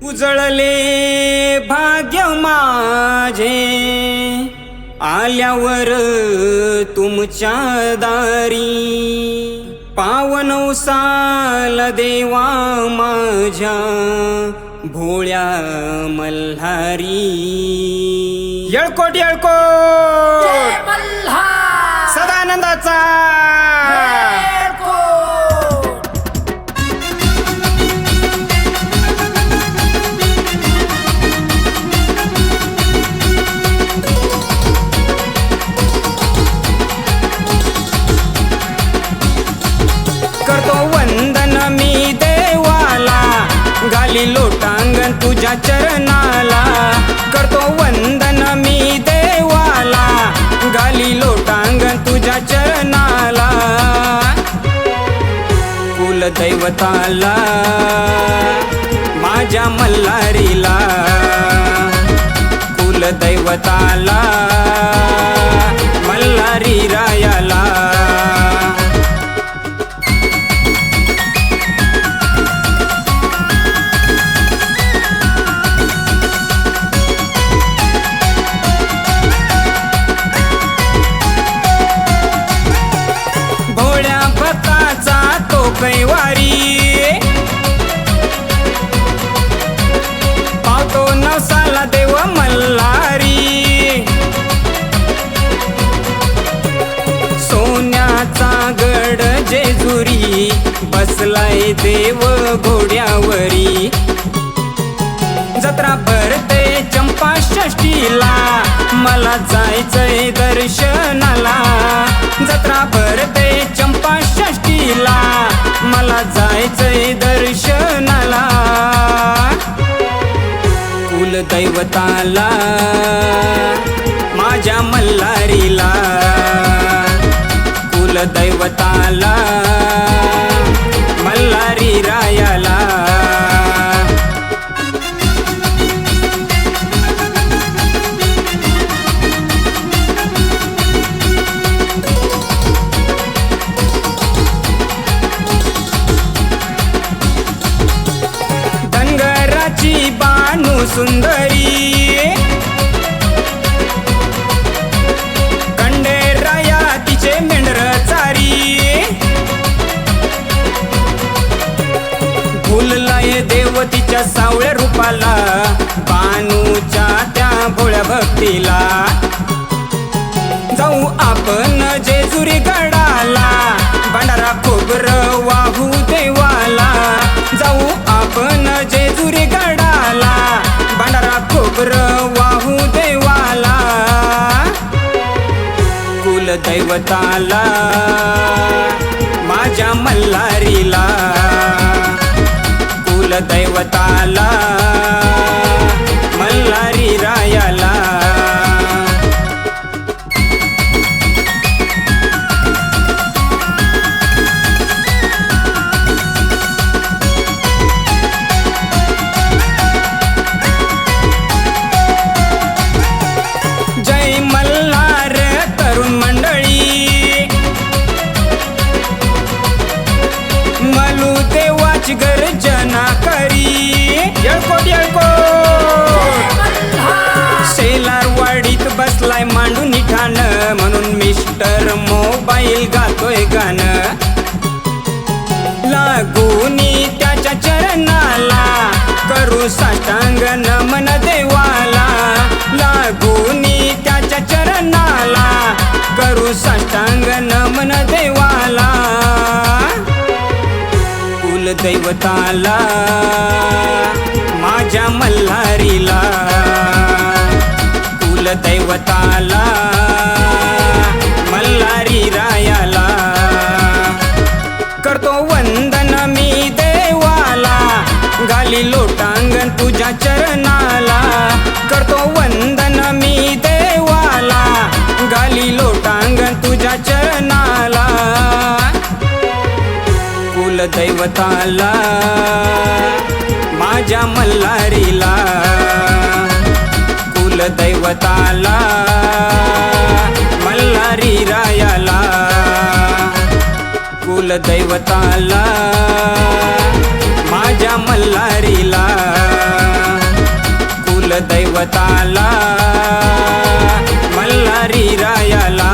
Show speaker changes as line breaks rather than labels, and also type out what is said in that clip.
उजळले भाग्य माझे आल्यावर तुमच्या दारी, पावन उसाल देवा माझ्या भोळ्या मल्हारी. येळकोट येळकोट सदानंदाचा करतो वंदन मी देवाला, घाली लोटांगण तुझ्या चरणाला. करतो वंदन मी देवाला, घाली लोटांगण तुझ्या चरणाला. कुलदैवताला माझ्या मल्हारीला, कुलदैवताला मल्हारी रायाला. कैवारी पावतो नवसाला देव मल्हारी. सोन्याचा गड जेजुरी, बसलाय देव घोड्यावरी. जत्रा भरते चंपा षष्टीला, मला जायचंय दर्शनाला. जत्रा भरते चंपा षष्टीला, मला जायचंय दर्शनाला. कुलदैवताला माझ्या मल्हारीला, कुलदैवताला मल्हारी रायाला. बानू सुंदरी खंडेराया तिचे मेंढर चारी. फुललाय देव तिच्या सावळ्या रूपाला, बानूच्या त्या भोळ्या भक्तीला. जाऊ आपण जेजुरी गडाला, भंडारा खोबरं वाहू देवाला. जाऊ आपण जेजुरी गडाला, भंडारा खोबरं वाहू देवाला. कुलदैवताला माझ्या मल्हारीला, कुलदैवताला मल्हारी रायाला. गर्जना करी येळकोट येळकोट. शेलारवाडीत बसलाय मांडून ठाण, म्हणून मिस्टर मोबाईल गातोय गाणं. लागूनी त्याच्या चरणाला, करू साष्टांग नमन देवाला. लागूनी त्याच्या चरणाला, करू साष्टांग नमन देवाला. कुलदैवताला माझ्या मल्हारीला, कुलदैवताला मल्हारी रायाला. करतो वंदन मी देवाला, घाली लोटांगण तुझ्या चरणाला. करतो वंदन मी देवाला, घाली लोटांगण तुझ्या चरणाला. कुलदैवताला माझ्या मल्हारीला, कुलदैवताला मल्हारी रायाला. कुलदैवताला माझ्या मल्हारीला. दैवताला मल्हारी रायाला